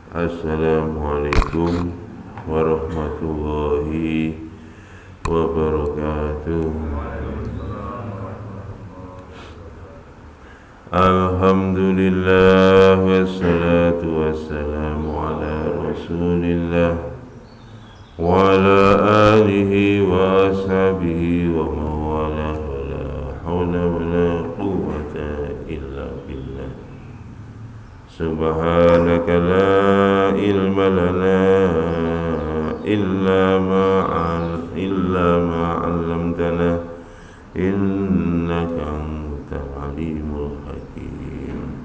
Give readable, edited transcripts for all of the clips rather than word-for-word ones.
Assalamualaikum warahmatullahi wabarakatuh. Alhamdulillah wassalatu wassalamu ala rasulillah wa ala alihi wa ashabihi wa mawala wa la hawla wa la quwwata illa billah. Subhanaka la ilma lana illa ma 'allamtana innaka antal alimul hakim.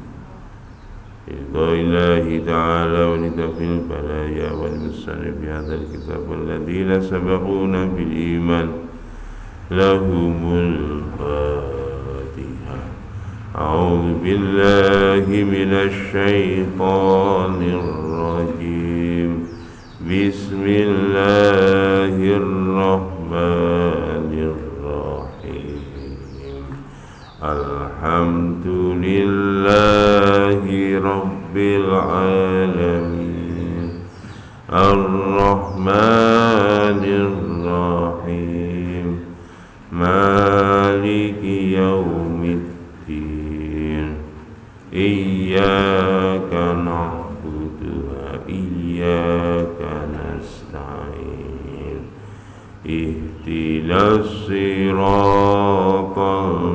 Ridha ilahi ta'ala wa nitafil balaya wal musannif fi hadzal kitab alladhina sabaquna bil iman lahumul fatihah. A'udzu billahi minasy syaithanir rajim. Bismillahirrahmanirrahim. Alhamdulillahi rabbil alamin. Ar-Rahmanir Rahim. Maliki yaumiddin. Iyyaka na'budu wa iyyaka nasta'in. Ihdinas siratal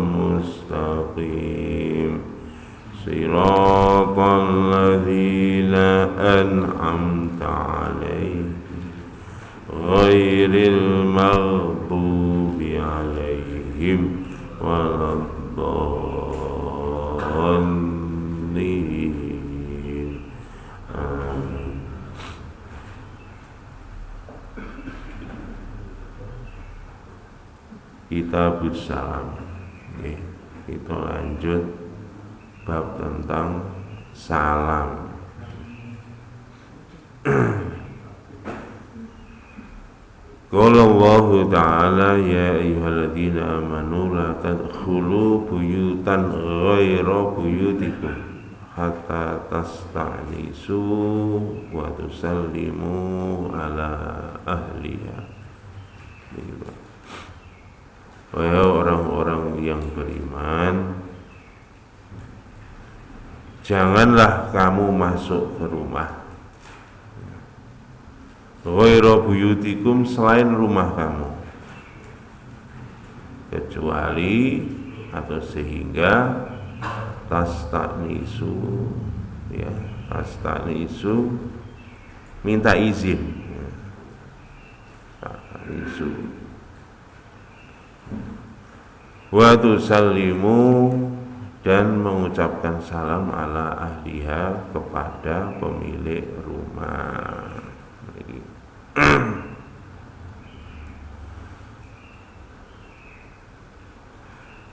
mustaqim. Siratal ladzina an'amta 'alaihim ghairil maghdubi 'alaihim waladdallin. Kitabus Salam. Kita lanjut bab tentang salam. Qala Allah Ta'ala ya ayyuhalladzina amanu la tadkhulu buyutan ghaira buyutikum hatta tasta'nisu wa tusallimu ala ahliha. Wahai orang-orang yang beriman, janganlah kamu masuk ke rumah ghaira buyutikum, selain rumah kamu, kecuali atau sehingga tasta'nisu, ya, tasta'nisu minta izin, tasta'nisu wa tusallimu, dan mengucapkan salam ala ahliha, kepada pemilik rumah.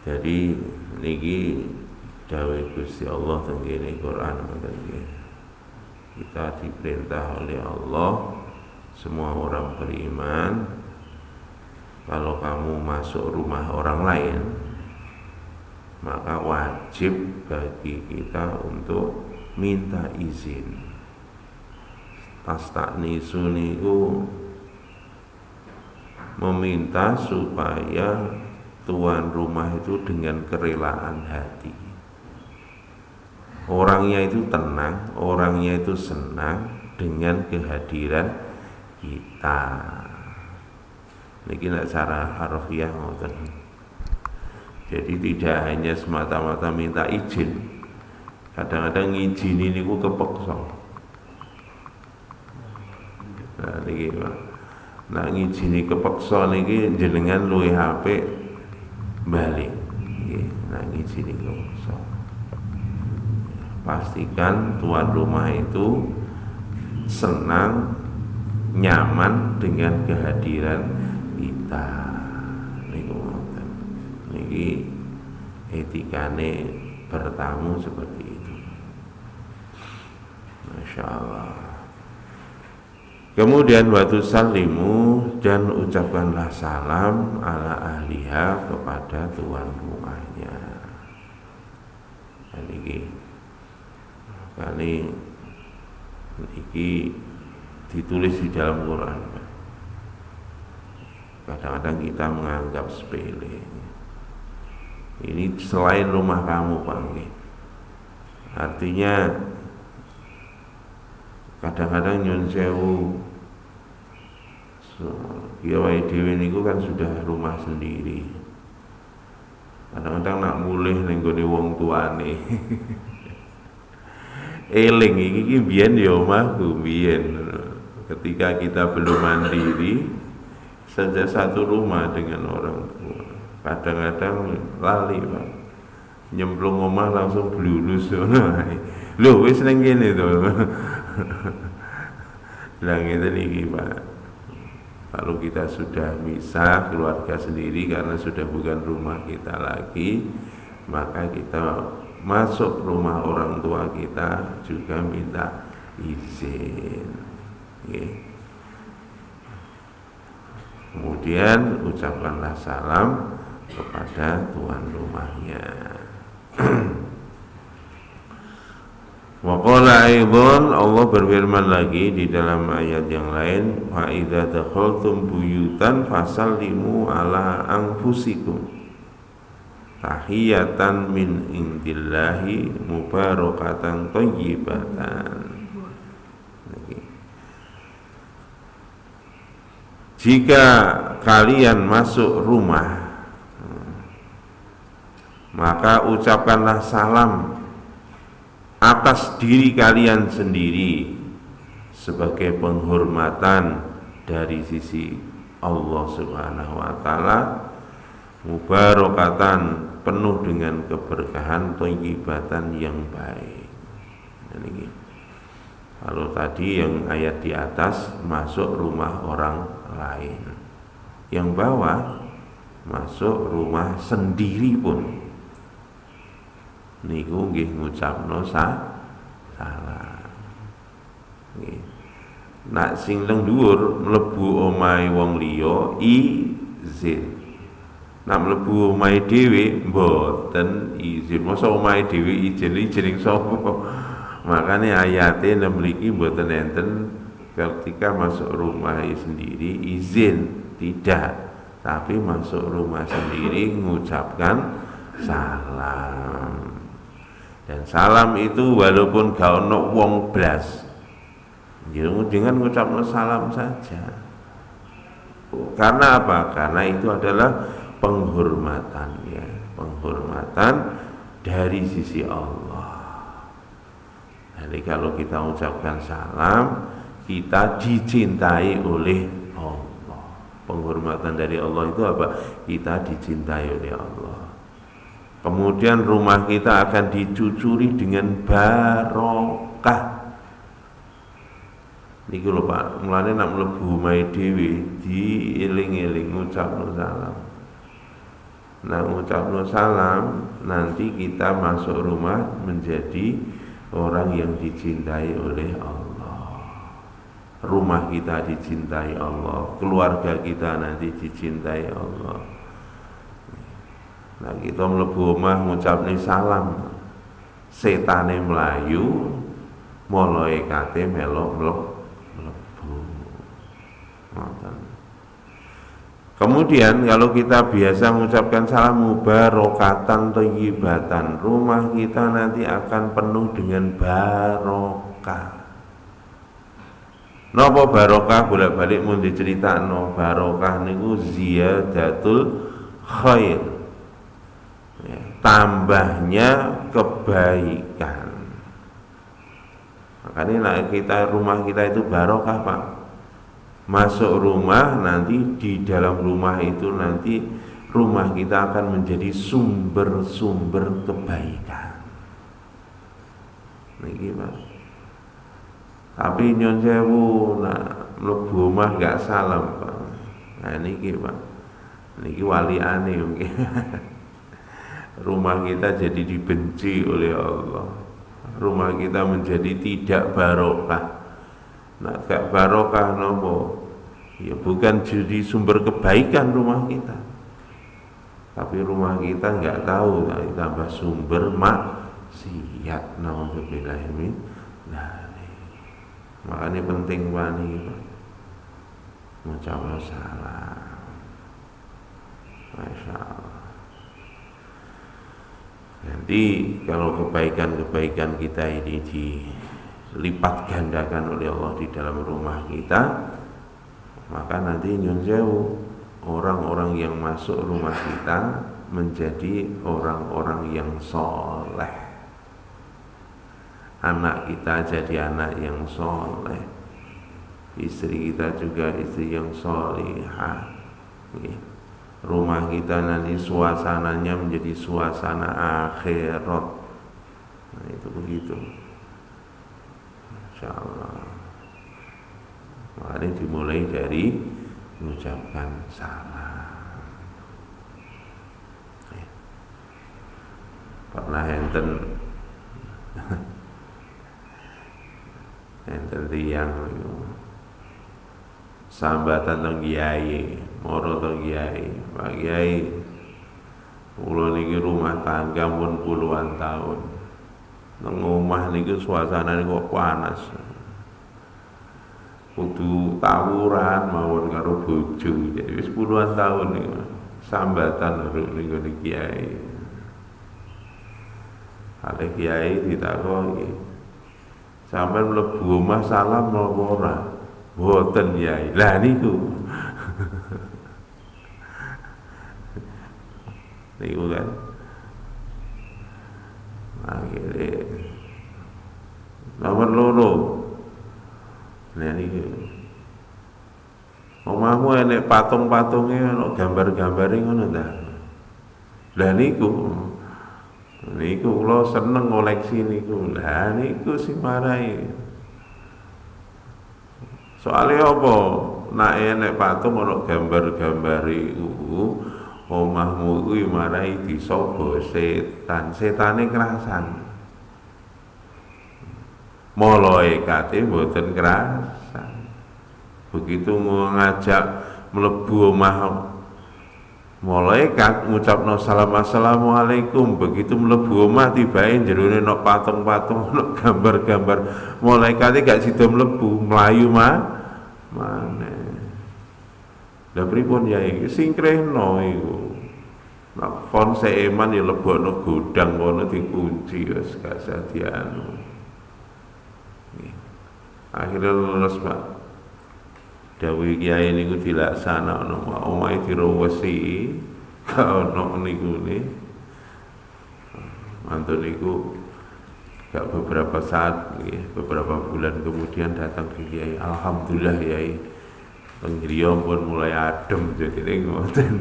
Jadi niki dawuh Gusti Allah teng Quran, kita diperintah oleh Allah, semua orang beriman, kalau kamu masuk rumah orang lain, maka wajib bagi kita untuk minta izin. Tasta'nisu niku meminta supaya tuan rumah itu dengan kerelaan hati, orangnya itu tenang, orangnya itu senang dengan kehadiran kita. Niki nek cara harfiah ngoten. Jadi tidak hanya semata-mata minta izin. Kadang-kadang ngizini niku kepeksa. Nah niki Pak. Nah ngizini kepeksa niki jenengan luwih apik balik. Nggih, nah ngizini kepeksa. Pastikan tuan rumah itu senang, nyaman dengan kehadiran kita. Niki etikane bertamu seperti itu. Masya Allah. Kemudian watu salimu, dan ucapkanlah salam ala ahliha, kepada tuan rumahnya. Niki kali Iki ditulis di dalam Quran. Kadang-kadang kita menganggap sepele. Ini selain rumah kamu, Pak. Artinya kadang-kadang nyun sewu kiai dhewe niku kan sudah rumah sendiri. Kadang-kadang nak mulih ning gone wong tuane. Eling iki biyen ya omahku biyen. Ketika kita belum mandiri, saja satu rumah dengan orang tua. Kadang-kadang lali, Pak. Nyemplung omah langsung blulus ngono ae. Lho wis ning kene to. Lah ngene iki, Pak. Kalau kita sudah misah keluarga sendiri karena sudah bukan rumah kita lagi, maka kita masuk rumah orang tua kita juga minta izin. Kemudian ucapkanlah salam kepada tuan rumahnya. Wa qala aidan, Allah berfirman lagi di dalam ayat yang lain, fa idza dakhaltum buyutan fasallimu ala anfusikum tahiyatan min indillahi mubarakatan thayyibatan. Jika kalian masuk rumah, maka ucapkanlah salam atas diri kalian sendiri sebagai penghormatan dari sisi Allah Subhanahu wa taala, mubarakatan, penuh dengan keberkahan, thayyibatan yang baik. Ini kalau tadi yang ayat di atas masuk rumah orang lain, yang bawah masuk rumah sendiri pun niku nggih ngucapno salam. Nggih. Nak sing leng dhuwur mlebu omahe wong liya izin. Nak mlebu omahe dhewe mboten izin. Mosok omahe dhewe izin ning sapa? Makane ayate mriki mboten enten ketika masuk rumah sendiri izin, tidak, tapi masuk rumah sendiri mengucapkan salam. Dan salam itu walaupun gak ono wong blas, jangan mengucapkan salam saja. Karena apa? Karena itu adalah penghormatan, ya, penghormatan dari sisi Allah. Jadi kalau kita ucapkan salam, kita dicintai oleh Allah. Penghormatan dari Allah itu apa? Kita dicintai oleh Allah. Kemudian rumah kita akan dicucuri dengan barokah. Niki lho Pak, mulane nak mlebu omahe dhewe dieling-eling ngucapno salam. Nah, ngucapno salam, nanti kita masuk rumah menjadi orang yang dicintai oleh Allah. Rumah kita dicintai Allah, keluarga kita nanti dicintai Allah. Nah, kita mlebu omah ngucapne salam, setane mlayu, malaikate melok mlebu. Kemudian kalau kita biasa mengucapkan salam mubarakatan thayyibatan, rumah kita nanti akan penuh dengan barokah. Napa barokah? Bolak-balik mun diceritakno, barokah niku ziyadatul khair. Ya, tambahnya kebaikan. Makanya kita rumah kita itu barokah, Pak. Masuk rumah nanti di dalam rumah itu nanti rumah kita akan menjadi sumber-sumber kebaikan. Niki Pak. Tapi nyon sewu nak mlebu omah gak salam, Pak. Nah niki Pak. Niki waliane mungkin. Rumah kita jadi dibenci oleh Allah. Rumah kita menjadi tidak barokah. Nah, gak barokah nopo, ya bukan jadi sumber kebaikan rumah kita, tapi rumah kita nggak tahu, nah, tambah sumber maksiat. Nauzubillah min dzalik. Makanya penting wani ngucapno salam. Masya Allah. Nanti kalau kebaikan-kebaikan kita ini dilipat gandakan oleh Allah di dalam rumah kita, maka nanti nyun sewu, orang-orang yang masuk rumah kita menjadi orang-orang yang soleh. Anak kita jadi anak yang soleh, istri kita juga istri yang solihah. Rumah kita nanti suasananya menjadi suasana akhirat. Nah, itu begitu, insyaallah. Makanya dimulai dari mengucapkan salam. Pernah enten tiang sambatan teng kiai, moro teng kiai, Pak Kiai, kula niki rumah tangga pun puluhan tahun. Nang omah niki suasanane kok panas. Kudu tawuran mawon karo bojo. Jadi wis puluhan tahun niku sambatan niku kiai. Ale kiai ditakoki, sampai mlebu omah salam napa ora? Mboten Yai. Lah niku. Niku kan. Akhirnya nomor loro. Nah niku. Omahmu enek patung-patunge ana gambar-gambare ngono ta. Lah niku. Niku kula seneng koleksi niku. Lah niku sing marai. Soalnya apa? Nek enek patung ana gambar-gambare iku, omahmu kuwi marai disobo setan. Setane kerasan. Malaikate mboten kerasan. Begitu ngajak mlebu omah malaikat ngucapno salam assalamualaikum, begitu mlebu omah tibae jerone ana patung-patung, ana gambar-gambar, malaikate gak sida mlebu, mlayu maneh. Lah pripun ya iki singkrehno iku. Nek kon seeman ya lebokno godang kono dikunci wis gak sadiano. Akhirnya lulus Pak. Dawuh kiai niku dilaksanakno, omahe diruwesi, gak ono nikune. Mantun niku gak beberapa saat, beberapa bulan kemudian datang ke kiai. Alhamdulillah kiai, penggriya pun mulai adem jadi ngoten.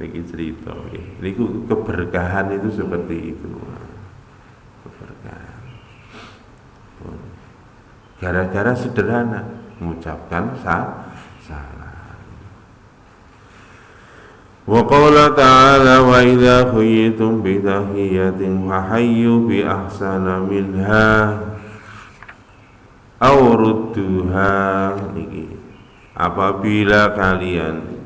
Niki cerita, niku keberkahan itu seperti itu. Keberkahan. Gara-gara sederhana mengucapkan salam. Wa qala ta'ala wa idza khuyyitum bi tahiyyatin fa hayyu bi ahsana minha aw rudduha. Niki apabila kalian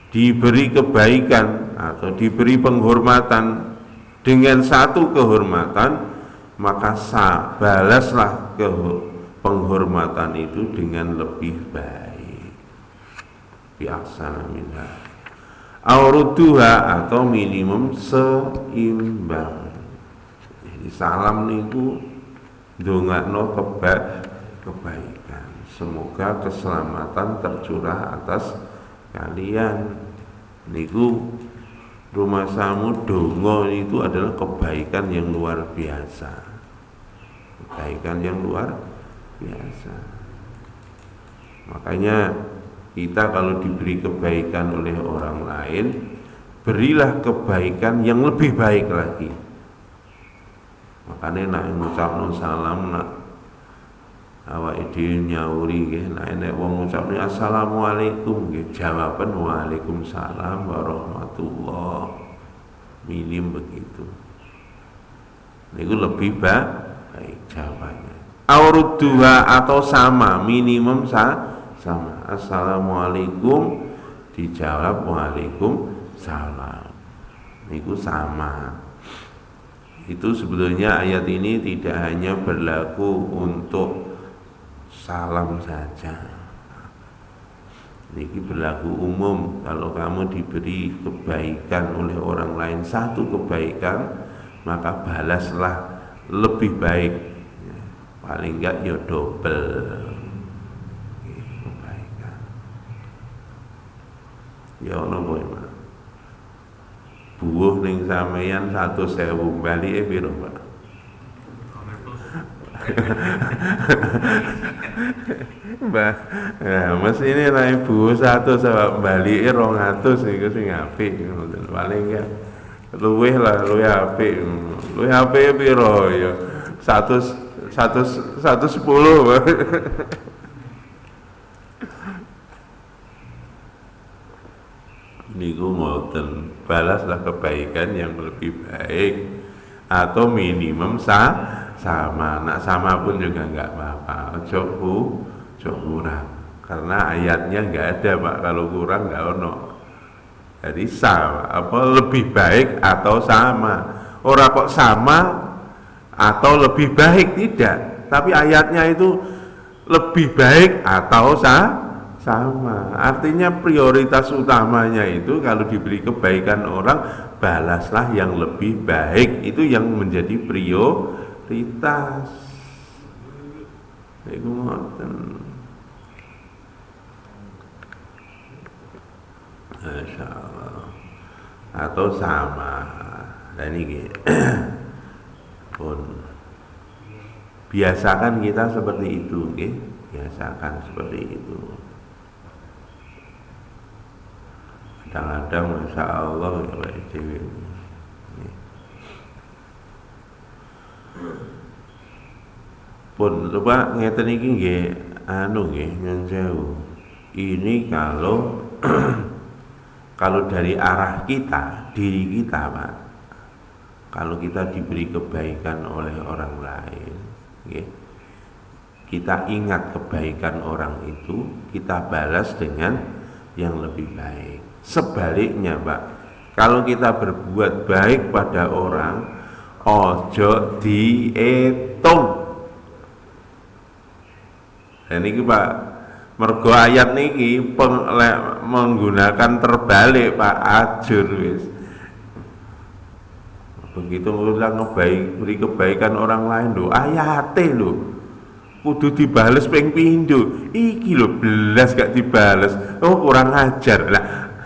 diberi kebaikan atau diberi penghormatan dengan satu kehormatan, maka balaslah penghormatan itu dengan lebih baik. Biasana minha auruduha, atau minimum seimbang. Jadi salam niku ndongakno kebaikan. Semoga keselamatan tercurah atas kalian. Niku rumah samu dongo itu adalah kebaikan yang luar biasa. Kebaikan yang luar biasa. Makanya kita kalau diberi kebaikan oleh orang lain, berilah kebaikan yang lebih baik lagi. Makanya nak ngucapno salam, nak awake dhewe nyauri nggih, nek wong ngucapne assalamualaikum nggih, jawaban waalaikumsalam warahmatullah. Minim begitu. Niku lebih baik jawabannya. Aurudduha, atau sama, minimum sama. Assalamualaikum dijawab waalaikumsalam. Niku sama. Itu sebetulnya ayat ini tidak hanya berlaku untuk salam saja. Ini berlaku umum. Kalau kamu diberi kebaikan oleh orang lain, satu kebaikan, maka balaslah lebih baik. Paling enggak ya double kebaikan. Ya ono kowe buuh ning sampeyan 100.000 balike piro, Pak? Mbah, ya mesti ini lah ibu 100 sama balike 200 iku sing apik ngoten. Paling enggak luweh lah, luweh apik. Luweh apik piro ya? 110. Niku ngoten, balaslah kebaikan yang lebih baik atau minimum sama. Nak sama pun juga enggak apa-apa. Ojo kurang. Karena ayatnya enggak ada, Pak. Kalau kurang enggak ono. Jadi sama, apa lebih baik atau sama. Ora kok sama atau lebih baik, tidak. Tapi ayatnya itu lebih baik atau sama. Artinya prioritas utamanya itu kalau diberi kebaikan orang, balaslah yang lebih baik. Itu yang menjadi prioritas. Iku ngoten. Masya Allah. Atau sama. Dan ini pun biasakan kita seperti itu, okay? Biasakan seperti itu. Kadang-kadang Masya Allah ya Pak Dewi. Pun coba ngeten iki nggih nyun sewu. Ini kalau kalau dari arah kita, diri kita, Pak. Kalau kita diberi kebaikan oleh orang lain, nggih. Kita ingat kebaikan orang itu, kita balas dengan yang lebih baik. Sebaliknya, Pak, kalau kita berbuat baik pada orang, ojo dihitung. Dan ini, Pak, mergo ayat niki menggunakan terbalik, Pak, ajur wis. Begitu kita beri kebaikan orang lain lho, ayate lho. Kudu dibales ping pindho. Iki lho belas gak dibales. Oh, kurang ajar lah.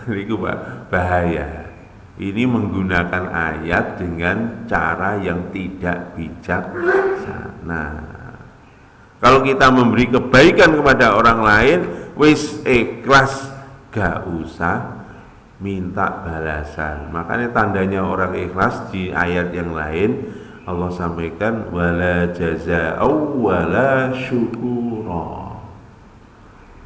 Niku Pak, bahaya. Ini menggunakan ayat dengan cara yang tidak bijaksana. Kalau kita memberi kebaikan kepada orang lain, wis ikhlas, gak usah minta balasan. Makanya tandanya orang ikhlas di ayat yang lain Allah sampaikan wala jazaa'u wala syukura.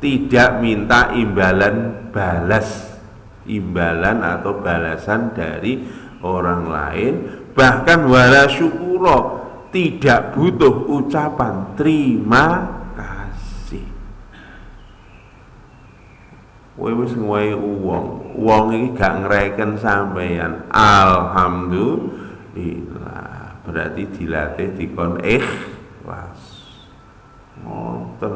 Tidak minta imbalan balas, imbalan atau balasan dari orang lain, bahkan wala syukura, tidak butuh ucapan terima kasih. Kowe wis ngowahi wong iki gak ngreken sampeyan, alhamdulillah, berarti dilatih dikon ikhlas. Ngoten.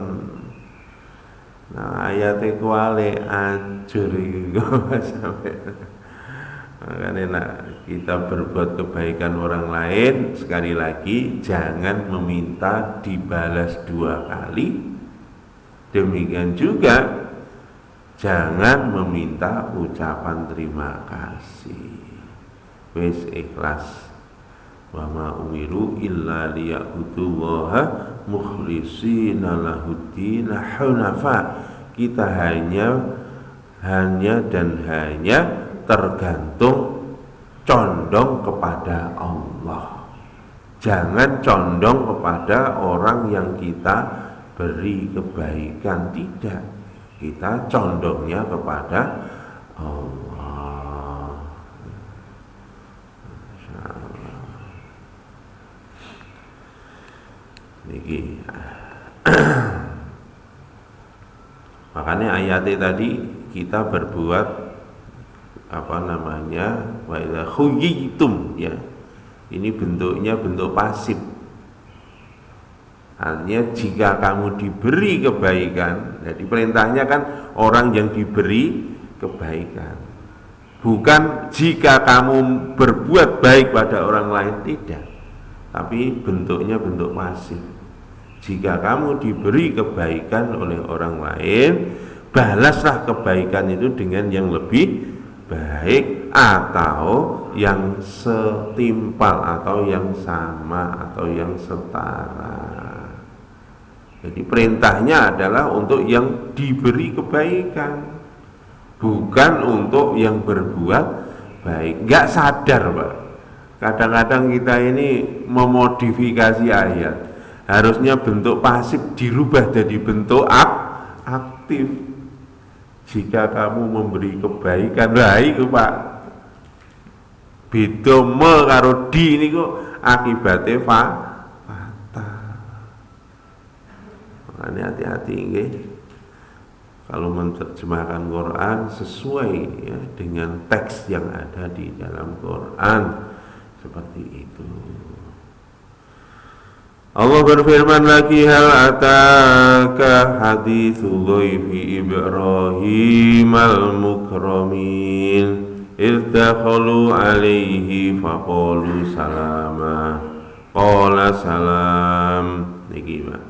Nah, ayate kuali ajur iki sampeyan. Makanya nak kita berbuat kebaikan orang lain, sekali lagi jangan meminta dibalas 2 kali. Demikian juga jangan meminta ucapan terima kasih. Wis ikhlas. Wa ma umiru illa liya'budullaha mukhlishina lahuddin hunafa. Kita hanya tergantung condong kepada Allah. Jangan condong kepada orang yang kita beri kebaikan, tidak. Kita condongnya kepada Allah. Masyaallah. Niki. Makanya ayatnya tadi kita berbuat wa idza khuyyitum, ya, Ini bentuknya bentuk pasif. Artinya jika kamu diberi kebaikan, jadi perintahnya kan orang yang diberi kebaikan. Bukan jika kamu berbuat baik pada orang lain, tidak. Tapi bentuknya bentuk pasif. Jika kamu diberi kebaikan oleh orang lain, balaslah kebaikan itu dengan yang lebih baik atau yang setimpal atau yang sama atau yang setara. Jadi perintahnya adalah untuk yang diberi kebaikan, bukan untuk yang berbuat baik. Nggak sadar, Pak. Kadang-kadang kita ini memodifikasi ayat. Harusnya bentuk pasif dirubah jadi bentuk aktif. Jika kamu memberi kebaikan, baik Pak. Beda me karo di niku akibate fatal. Makanya hati-hati nggih. Kalau menerjemahkan Quran sesuai ya, dengan teks yang ada di dalam Quran, seperti itu. Allah berfirman lagi, hal ataka hadithu dhaifi Ibrahim al-mukramin idh dakhalu alaihi faqalu salama qala salam. Niki Pak.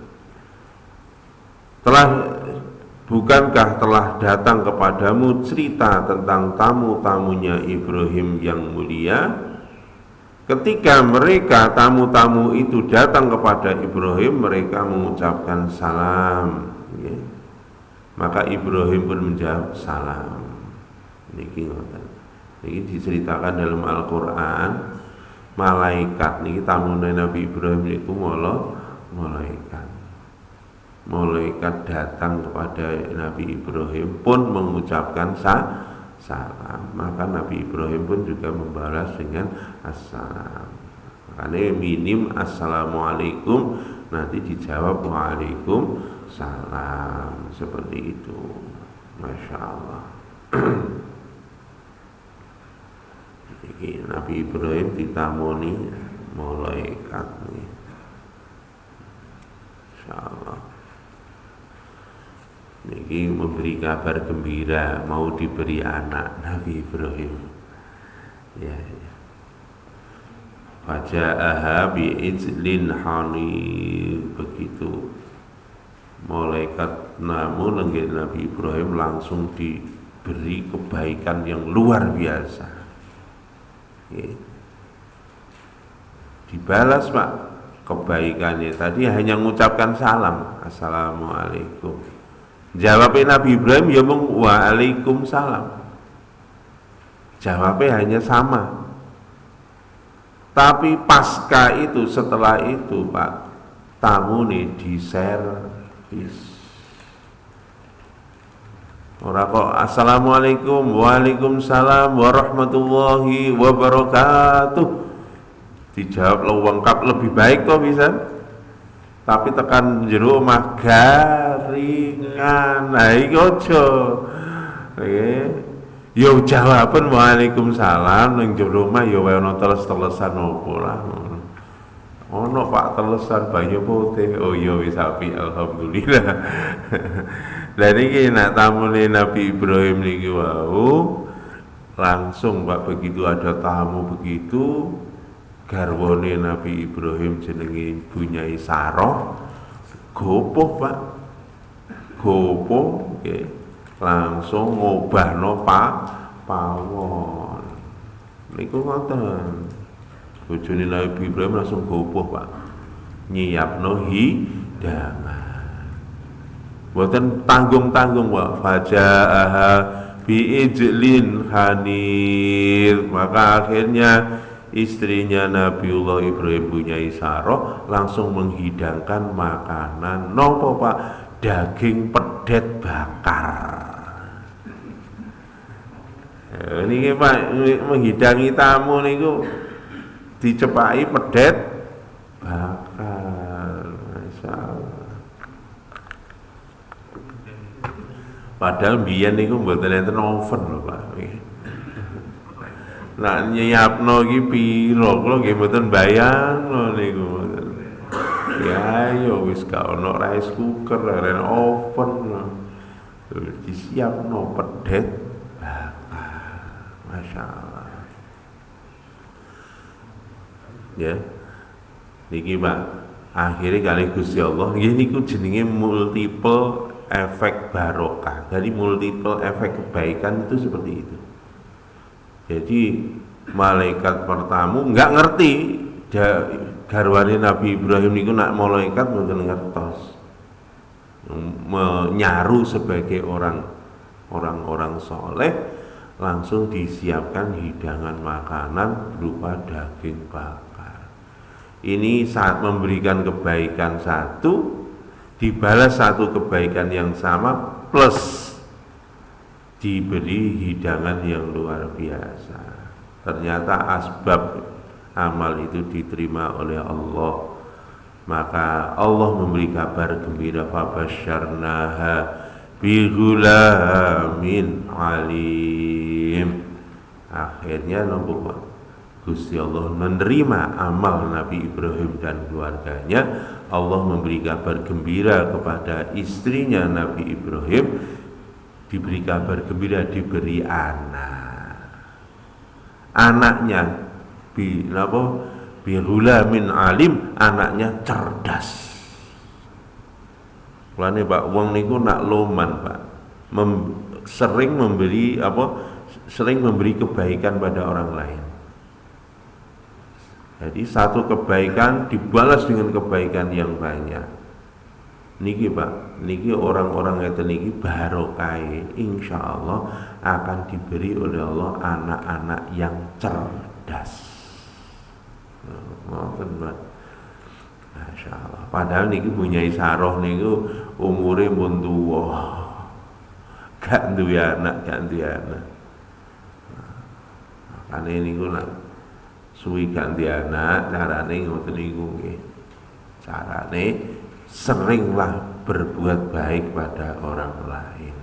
Bukankah telah datang kepadamu cerita tentang tamu-tamunya Ibrahim yang mulia? Ketika mereka tamu-tamu itu datang kepada Ibrahim, mereka mengucapkan salam. Ya. Maka Ibrahim pun menjawab salam. Ini diceritakan dalam Al-Quran. Malaikat, ini tamunya Nabi Ibrahim itu malaikat. Malaikat datang kepada Nabi Ibrahim pun mengucapkan salam. Maka Nabi Ibrahim pun juga membalas dengan assalam. Makanya minim assalamualaikum, nanti dijawab waalaikumsalam. Seperti itu. Masya Allah. Jadi Nabi Ibrahim ditamoni malaikat nih. Masya Allah. Ini memberi kabar gembira mau diberi anak Nabi Ibrahim. Ya. Faja'aha bi'ijlin hanif, begitu malaikat namun Nabi Ibrahim langsung diberi kebaikan yang luar biasa. Ya. Dibalas Pak kebaikannya. Tadi hanya mengucapkan salam, assalamualaikum. Jawabnya Nabi Ibrahim ya mung waalaikumsalam. Jawabnya hanya sama. Tapi pasca itu, setelah itu Pak, tamu nih diservis. Ora kok assalamualaikum, waalaikumsalam warahmatullahi wabarakatuh. Dijawab lengkap lebih baik kok bisa. Tapi tekan jero omah garingan. Nah iki aja. Yo jawaban waalaikumsalam ning jero omah yo wae ana teles-telesan opo lah. Ono Pak telesan banyu putih. Oh iya wis apik alhamdulillah. Lah niki nek tamune Nabi Ibrahim niki wau langsung Pak begitu ada tamu begitu garwane Nabi Ibrahim jenenge Bunyai Saroh gopoh Pak gopoh okay. Langsung ngobahno pawon niku ngoten bojone Nabi Ibrahim langsung gopoh Pak nyiapno hidangan mboten tanggung-tanggung Pak faja'aha bi'ijlin hanir maka akhirnya istrinya Nabiullah Ibrahim Bunyai Saroh langsung menghidangkan makanan nopo Pak daging pedet bakar. Ini Pak menghidangi tamu niku dicepaki pedet bakar. Masyaallah. Padahal biyen niku mboten enten oven lho Pak. Nak nyiapno iki piro? Kula nggih mboten bayangno niku mboten. Ya yo wis gak ono rice cooker, aren oven. Disiapno pedet bakar. Masya Allah. Ya. Niki Pak, akhirnya kali Gusti Allah nggih niku jenenge multiple efek barokah. Jadi multiple efek kebaikan itu seperti itu. Jadi malaikat pertamu nggak ngerti garwane Nabi Ibrahim niku nak malaikat mboten ngertos. Menyaru sebagai orang-orang soleh, langsung disiapkan hidangan makanan berupa daging bakar. Ini saat memberikan kebaikan satu, dibalas satu kebaikan yang sama plus diberi hidangan yang luar biasa. Ternyata asbab amal itu diterima oleh Allah. Maka Allah memberi kabar gembira, fabasyarnaha bighulamin alim. Akhirnya nopo Gusti Allah menerima amal Nabi Ibrahim dan keluarganya. Allah memberi kabar gembira kepada istrinya Nabi Ibrahim, diberi kabar gembira, diberi anaknya bihulamin alim, anaknya cerdas. Mulane Pak, wong niku nak loman Pak, sering memberi kebaikan pada orang lain. Jadi satu kebaikan dibalas dengan kebaikan yang banyak. Niki Pak, niki orang-orang ngeten niki barokah, insyaallah akan diberi oleh Allah anak-anak yang cerdas. Ngoten Pak. Masyaallah. Padahal niki punya isaroh niku umure pun tuwa. Gak duwe anak. Makane niku nak suwi ganti anak, carane ngoten niku nggih. Carane seringlah berbuat baik pada orang lain,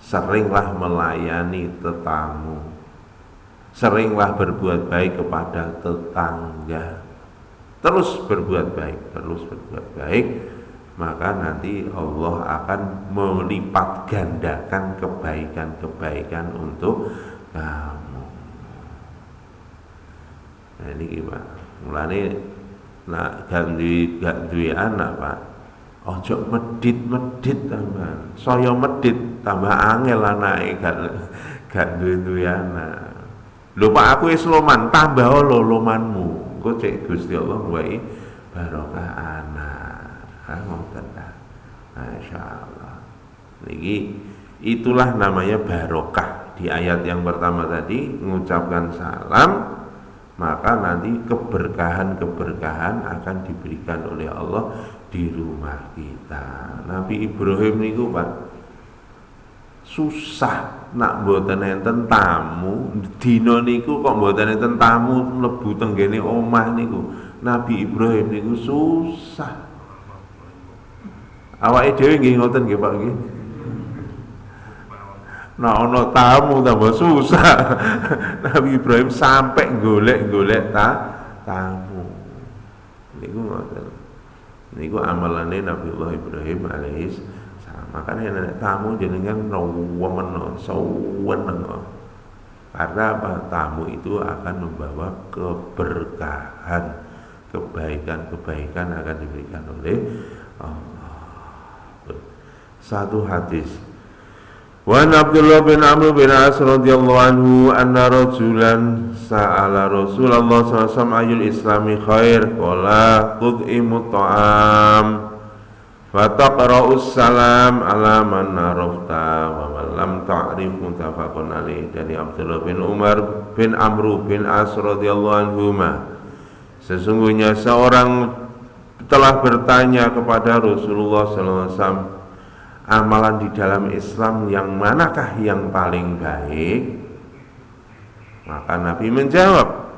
seringlah melayani tetamu, seringlah berbuat baik kepada tetangga, terus berbuat baik, maka nanti Allah akan melipat gandakan kebaikan-kebaikan untuk kamu. Nah ini gimana? Mulane nak gak duwe anak Pak, ojo medit tambah, saya medit tambah angel anake gak duwe anak. Lho Pak, aku wis loman, tambah lomanmu. Engko cek Gusti Allah wae barokah anak. Ngoten ta. Masyaallah. Niki itulah namanya barokah. Di ayat yang pertama tadi mengucapkan salam, maka nanti keberkahan akan diberikan oleh Allah di rumah kita. Nabi Ibrahim niku Pak susah nak mboten enten tamu, dina niku kok mboten enten tamu mlebu tenggene omah niku. Nabi Ibrahim niku susah. Awake dhewe nggih ngoten nggih Pak nggih. Nah ana tamu tambah susah. Nabi Ibrahim sampai golek-golek tamu. Niku ngoten. Niku amalane Nabiullah Ibrahim alaihis salam. Makanya nek tamu jenengan rewemen saweneng. Karena apa? Tamu itu akan membawa keberkahan, kebaikan akan diberikan oleh Allah. Satu hadis. Wa Abdullah bin Amr bin As radhiyallahu anhu anna rajulan sa'ala Rasulullah sallallahu alaihi wasallam ayul islami khair qala tud'imu ta'am wa taqra'us salam ala man arafta wa man lam ta'rif. Muttafaqun alaih. Dari Abdullah bin Umar bin Amr bin As radhiyallahu anhuma, sesungguhnya seorang telah bertanya kepada Rasulullah sallallahu alaihi wasallam, amalan di dalam Islam yang manakah yang paling baik? Maka Nabi menjawab,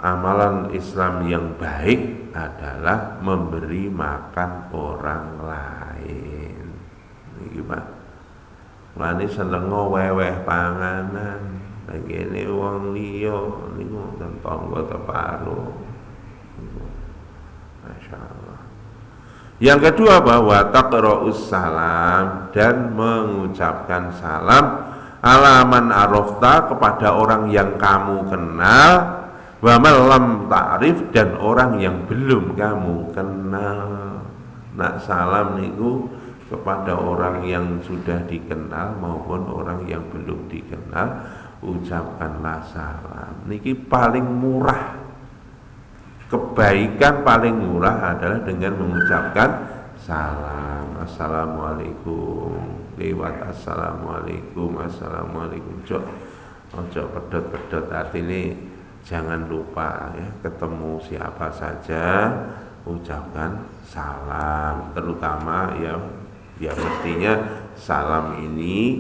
amalan Islam yang baik adalah memberi makan orang lain. Iki Pak, lani seneng weweh panganan. Ngene wong liya niku tangga teparo. Masyaallah. Yang kedua bahwa taqra'us salam dan mengucapkan salam alaman arafta kepada orang yang kamu kenal wa man lam ta'rif dan orang yang belum kamu kenal. Nak salam niku kepada orang yang sudah dikenal maupun orang yang belum dikenal, ucapkanlah salam. Niki paling murah. Kebaikan paling murah adalah dengan mengucapkan salam. Assalamualaikum. Lewat assalamualaikum, assalamualaikum. Ojo pedot-pedot, artinya jangan lupa ya, ketemu siapa saja ucapkan salam. Terutama ya mestinya salam ini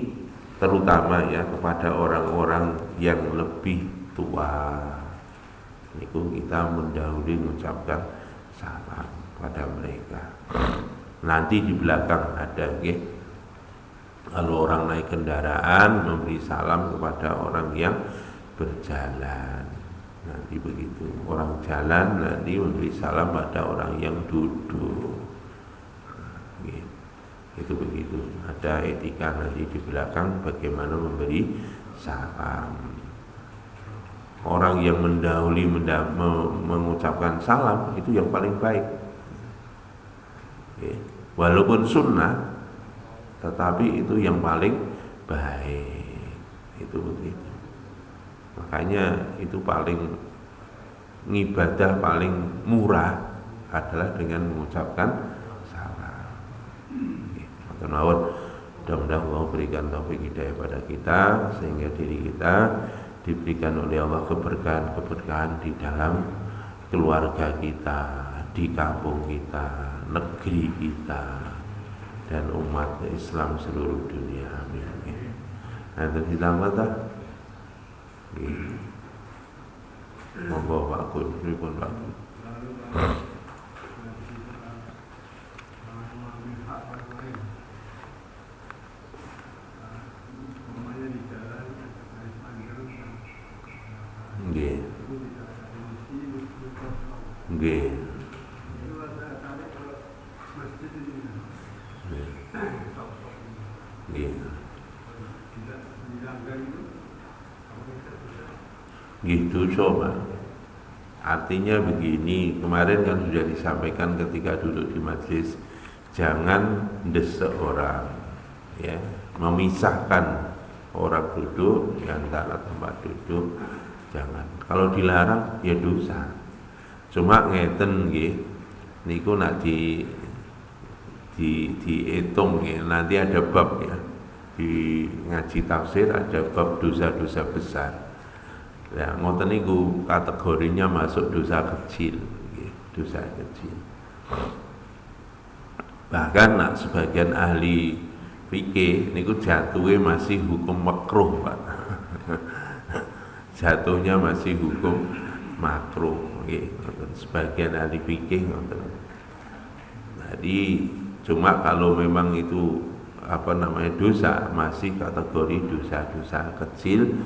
terutama ya kepada orang-orang yang lebih tua. Niku kita mendahului mengucapkan salam pada mereka. Nanti di belakang ada nggih. Kalau orang naik kendaraan memberi salam kepada orang yang berjalan. Nanti begitu. Orang jalan nanti memberi salam pada orang yang duduk. Nggih. Itu begitu. Ada etika nanti di belakang bagaimana memberi salam. Orang yang mendahului mengucapkan salam itu yang paling baik. Walaupun sunnah, tetapi itu yang paling baik. Itu begitu. Makanya itu paling ibadah paling murah adalah dengan mengucapkan salam. Mudah-mudahan Allah berikan taufik hidayah pada kita sehingga diri kita diberikan oleh Allah keberkahan di dalam keluarga kita, di kampung kita, negeri kita, dan umat Islam seluruh dunia. Amin. Nanti ditambah tak? Monggo Pak Gun, pripun Pak Gun? Nggih. Nggih. Nggih. Nggih dosa, Pak. Artinya begini, kemarin kan sudah disampaikan ketika duduk di majelis, jangan desek orang, ya, memisahkan orang duduk di antara tempat duduk. Jangan. Kalau dilarang ya dosa. Cuma ngeten nggih, niku nak dihitung ya, nanti ada bab ya. Di ngaji tafsir ada bab dosa-dosa besar. Ya, ngoten niku kategorinya masuk dosa kecil, nggih, dosa kecil. Bahkan nak sebagian ahli fikih niku jatuhnya masih hukum makruh, Pak. Jatuhnya masih hukum makruh, nggih. Sebagian ahli fikih ngoten. Jadi cuma kalau memang itu dosa, masih kategori dosa-dosa kecil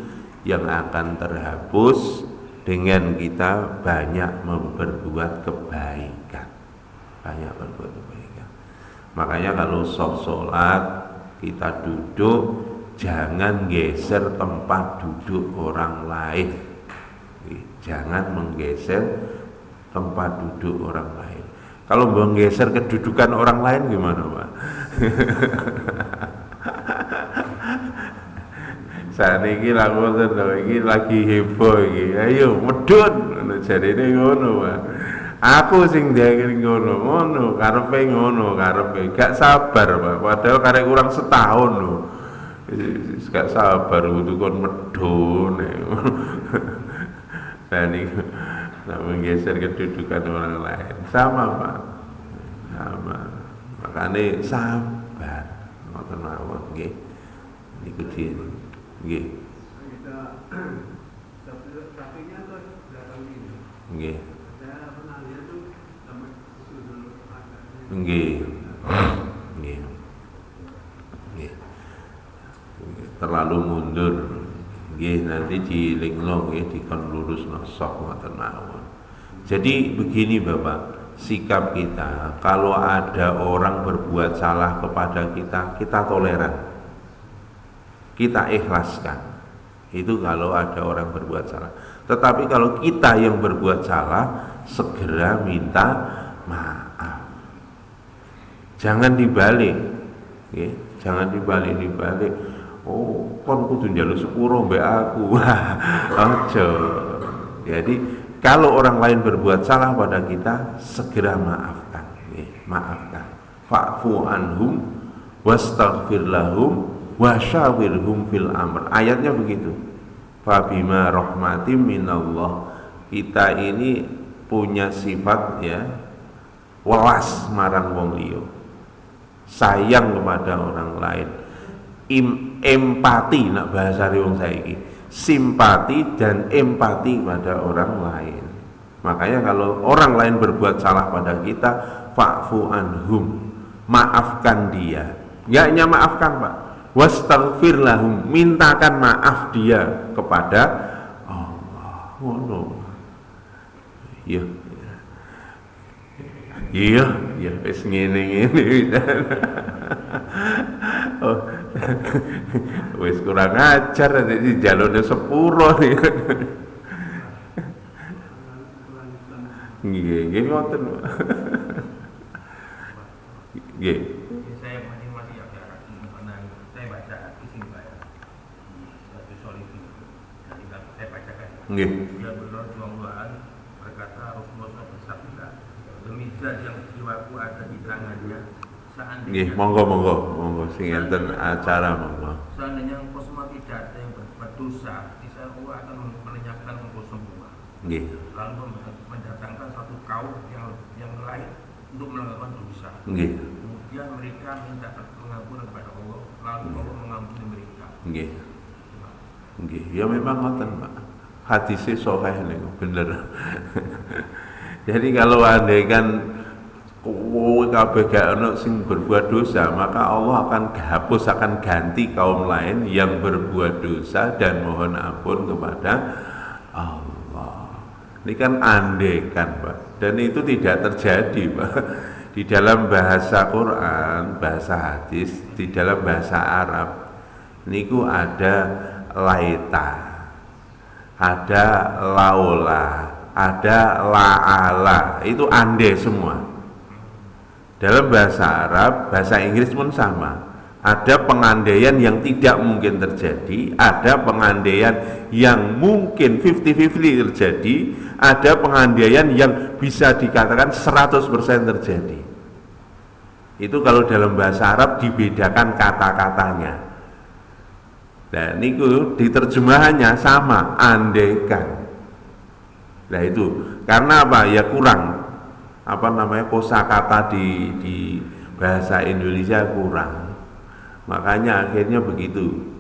yang akan terhapus dengan kita banyak berbuat kebaikan. Banyak berbuat kebaikan. Makanya kalau sholat kita duduk, jangan geser tempat duduk orang lain. Jangan menggeser tempat duduk orang lain. Kalau menggeser kedudukan orang lain gimana, Pak? Saat ini lagi heboh iki. Ayo medun jarine ngono, Pak. Aku sing diakhiri ngono, karepe gak sabar, Pak. Padahal karek kurang setahun lho. Gak sabar kudu kon medun. Nah niku menggeser kedudukan orang lain. Sama, Pak. Sama. Makanya sabar. Ngoten mawon nggih. Niku diri. Nggih. Sapinya terus belakang ini. Nggih. Saya pernah lihat tuh sampai usul nggih. Nggih. Nggih. Terlalu mundur. Nggih nanti dilingno nggih dikon lurusno sok ngoten mawon. Jadi begini Bapak, sikap kita kalau ada orang berbuat salah kepada kita, kita toleran. Kita ikhlaskan. Itu kalau ada orang berbuat salah. Tetapi kalau kita yang berbuat salah, segera minta maaf. Jangan dibalik. Okay? Jangan dibalik. Oh, kon kudu njaluk sepuro mbek aku. Ojo. Jadi kalau orang lain berbuat salah pada kita, segera maafkan. Maafkan. Fa'fu anhum wastaghfir lahum wasyawirhum fil amr. Ayatnya begitu. Fabima rahmatim minallah. Kita ini punya sifat ya welas marang wong liya. Sayang kepada orang lain. Empati nak bahasa wong saiki. Simpati dan empati pada orang lain. Makanya kalau orang lain berbuat salah pada kita, fa'fu anhum. Maafkan dia. Enggak hanya maafkan, Pak. Wastaghfir lahum, mintakan maaf dia kepada Allah. Oh no. Iya. Iya, wis ngene-ngene. Oh. Wis kurang ajar nanti jalurnya sepuro nih. Nggih, ngoten. Nggih. Nggih. Dia berdoa berkata Rasulullah bersabda, demi zat yang jiwaku ada di tangannya, seandainya Nggih, monggo sing enten acara monggo. Seandainya engkau semua tidak ada yang berbuat dosa, niscaya Allah akan melenyapkan engkau semua. Nggih. Lalu mendatangkan satu kaum yang lain untuk melakukan dosa. Nggih. Kemudian mereka minta pengampunan kepada Allah, lalu Allah mengampuni mereka. Nggih. Nggih, ya memang ngoten, Pak. Hadisnya sahih niku bener. Jadi kalau andaikan kowe kabeh gak ono sing berbuat dosa, maka Allah akan hapus, akan ganti kaum lain yang berbuat dosa dan mohon ampun kepada Allah. Ini kan andaikan, Pak. Dan itu tidak terjadi, Pak. Di dalam bahasa Quran, bahasa hadis, di dalam bahasa Arab niku ada laita, ada laula, ada la'ala, itu ande semua. Dalam bahasa Arab, bahasa Inggris pun sama. Ada pengandaian yang tidak mungkin terjadi, ada pengandaian yang mungkin 50-50 terjadi, ada pengandaian yang bisa dikatakan 100% terjadi. Itu kalau dalam bahasa Arab dibedakan kata-katanya. Nah, niku diterjemahannya sama, andaikan. Nah itu, karena apa? Ya kurang kosakata di bahasa Indonesia kurang. Makanya akhirnya begitu.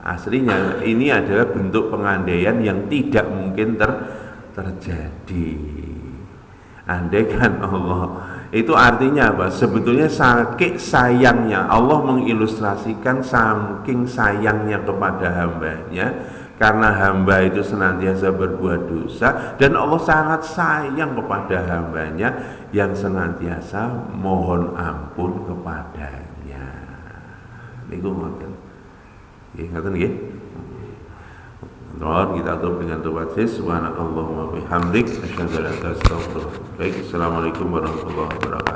Aslinya ini adalah bentuk pengandaian yang tidak mungkin terjadi. Andaikan Allah. Itu artinya apa? Sebetulnya saking sayangnya Allah mengilustrasikan saking sayangnya kepada hambanya, karena hamba itu senantiasa berbuat dosa dan Allah sangat sayang kepada hambanya yang senantiasa mohon ampun kepadanya. Niku ngoten. Nggih, ngoten nggih. Kita tutup dengan doa subhanakallahumma bihamdik asyhadu an la ilaha illa anta astaghfiruka wa atubu ilaik. Assalamualaikum warahmatullahi wabarakatuh.